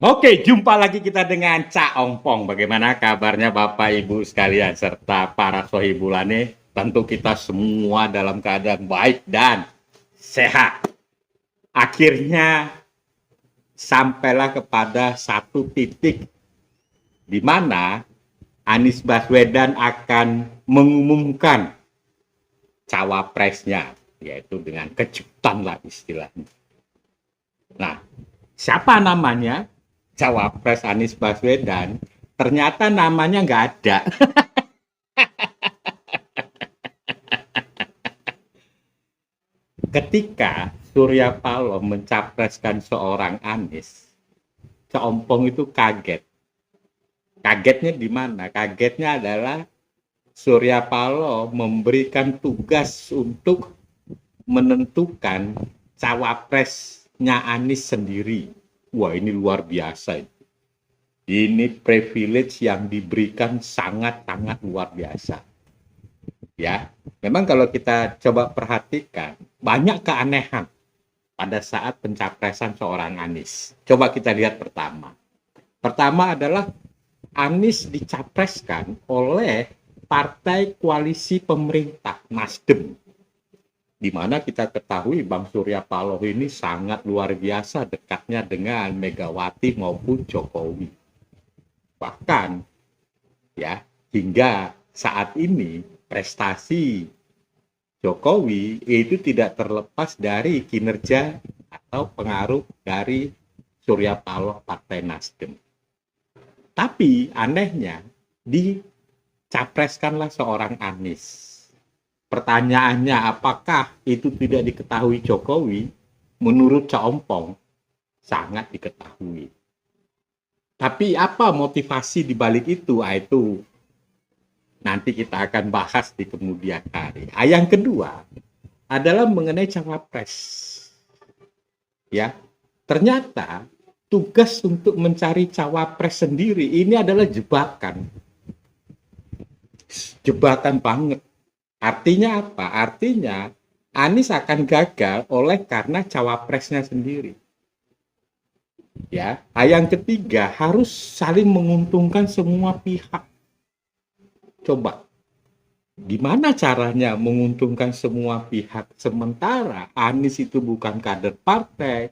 Oke, jumpa lagi kita dengan Cak Ongpong. Bagaimana kabarnya Bapak Ibu sekalian serta para sohibulane? Tentu kita semua dalam keadaan baik dan sehat. Akhirnya sampailah kepada satu titik di mana Anies Baswedan akan mengumumkan cawapresnya, yaitu dengan kejutan lah istilahnya. Nah, siapa namanya? Cawapres Anies Baswedan. Ternyata namanya nggak ada. Ketika Surya Paloh mencapreskan seorang Anies, Ceompong itu kaget. Kagetnya di mana? Kagetnya adalah Surya Paloh memberikan tugas untuk menentukan cawapresnya Anies sendiri. Wah, ini luar biasa. Ini privilege yang diberikan sangat-sangat luar biasa. Ya, memang kalau kita coba perhatikan, banyak keanehan pada saat pencapresan seorang Anies. Coba kita lihat pertama. Pertama adalah Anies dicapreskan oleh partai koalisi pemerintah Nasdem, di mana kita ketahui Bang Surya Paloh ini sangat luar biasa dekatnya dengan Megawati maupun Jokowi. Bahkan ya hingga saat ini prestasi Jokowi itu tidak terlepas dari kinerja atau pengaruh dari Surya Paloh Partai Nasdem. Tapi anehnya dicapreskanlah seorang Anies. Pertanyaannya apakah itu tidak diketahui Jokowi? Menurut Ceompong sangat diketahui. Tapi apa motivasi di balik itu? Itu nanti kita akan bahas di kemudian hari. Yang kedua adalah mengenai cawapres. Ya, ternyata tugas untuk mencari cawapres sendiri ini adalah jebakan. Jebakan banget. Artinya apa? Artinya Anies akan gagal oleh karena cawapresnya sendiri. Ya, yang ketiga harus saling menguntungkan semua pihak. Coba gimana caranya menguntungkan semua pihak sementara Anies itu bukan kader partai,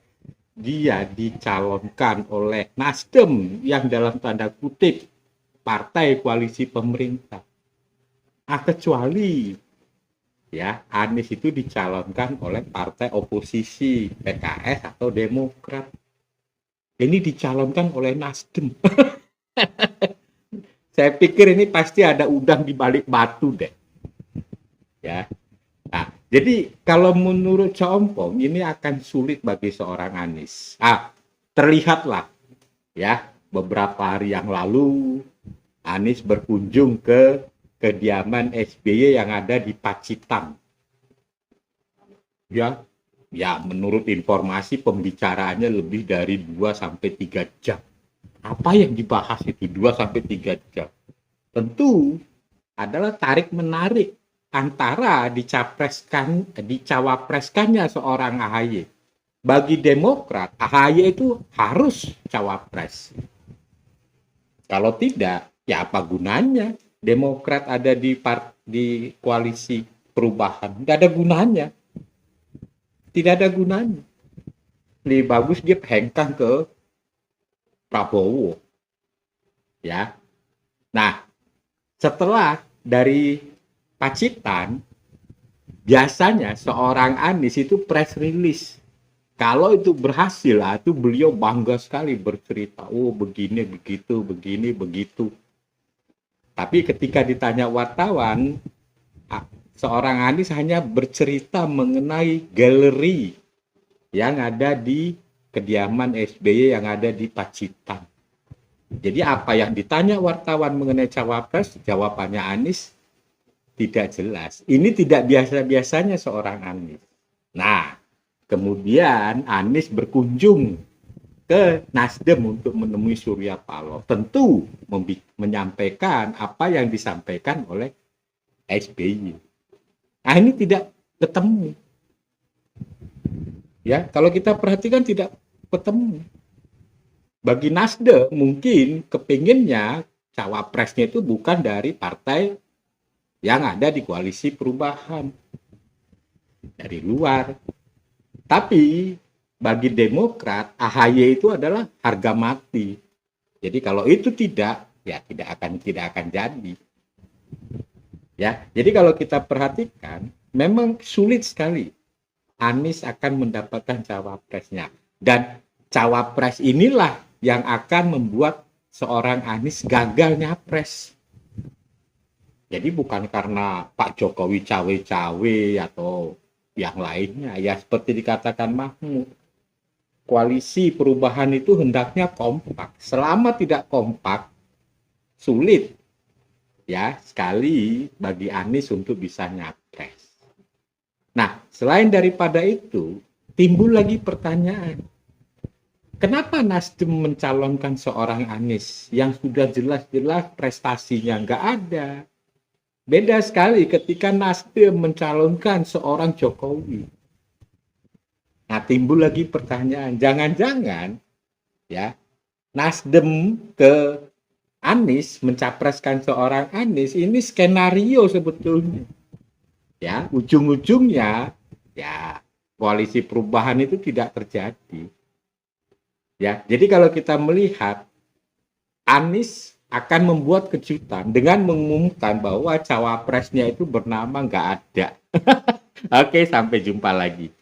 dia dicalonkan oleh Nasdem yang dalam tanda kutip partai koalisi pemerintah. Kecuali ya Anies itu dicalonkan oleh partai oposisi PKS atau Demokrat. Ini dicalonkan oleh Nasdem. Saya pikir ini pasti ada udang di balik batu deh. Ya. Nah, jadi kalau menurut Ceompong ini akan sulit bagi seorang Anies. Terlihatlah ya beberapa hari yang lalu Anies berkunjung ke kediaman SBY yang ada di Pacitan. Ya, ya menurut informasi pembicaraannya lebih dari 2 sampai 3 jam. Apa yang dibahas itu 2 sampai 3 jam? Tentu adalah tarik-menarik antara dicawapreskannya seorang AHY. Bagi Demokrat, AHY itu harus cawapres. Kalau tidak, ya apa gunanya? Demokrat ada di koalisi perubahan, tidak ada gunanya. Tidak ada gunanya. Lebih bagus dia hengkang ke Prabowo. Ya. Nah, setelah dari Pacitan, biasanya seorang Anies itu press release. Kalau itu berhasil, itu beliau bangga sekali bercerita, oh begini, begitu, begini, begitu. Tapi ketika ditanya wartawan, seorang Anies hanya bercerita mengenai galeri yang ada di kediaman SBY yang ada di Pacitan. Jadi apa yang ditanya wartawan mengenai cawapres, jawabannya Anies tidak jelas. Ini tidak biasa-biasanya seorang Anies. Nah, kemudian Anies berkunjung ke Nasdem untuk menemui Surya Paloh. Tentu menyampaikan apa yang disampaikan oleh SBY. Nah, ini tidak ketemu. Ya, kalau kita perhatikan tidak ketemu. Bagi Nasdem mungkin kepinginnya cawapresnya itu bukan dari partai yang ada di koalisi perubahan, dari luar. Tapi bagi Demokrat, AHY itu adalah harga mati. Jadi kalau itu tidak, ya tidak akan jadi. Ya, jadi kalau kita perhatikan, memang sulit sekali Anies akan mendapatkan cawapresnya. Dan cawapres inilah yang akan membuat seorang Anies gagal nyapres. Jadi bukan karena Pak Jokowi cawe-cawe atau yang lainnya. Ya seperti dikatakan Mahmud, koalisi perubahan itu hendaknya kompak. Selama tidak kompak, sulit ya sekali bagi Anies untuk bisa nyapres. Nah, selain daripada itu, timbul lagi pertanyaan. Kenapa Nasdem mencalonkan seorang Anies yang sudah jelas-jelas prestasinya nggak ada? Beda sekali ketika Nasdem mencalonkan seorang Jokowi. Nah, timbul lagi pertanyaan, jangan-jangan ya Nasdem ke Anies mencapreskan seorang Anies ini skenario sebetulnya. Ya, ujung-ujungnya ya koalisi perubahan itu tidak terjadi. Ya, jadi kalau kita melihat Anies akan membuat kejutan dengan mengumumkan bahwa cawapresnya itu bernama nggak ada. Oke, sampai jumpa lagi.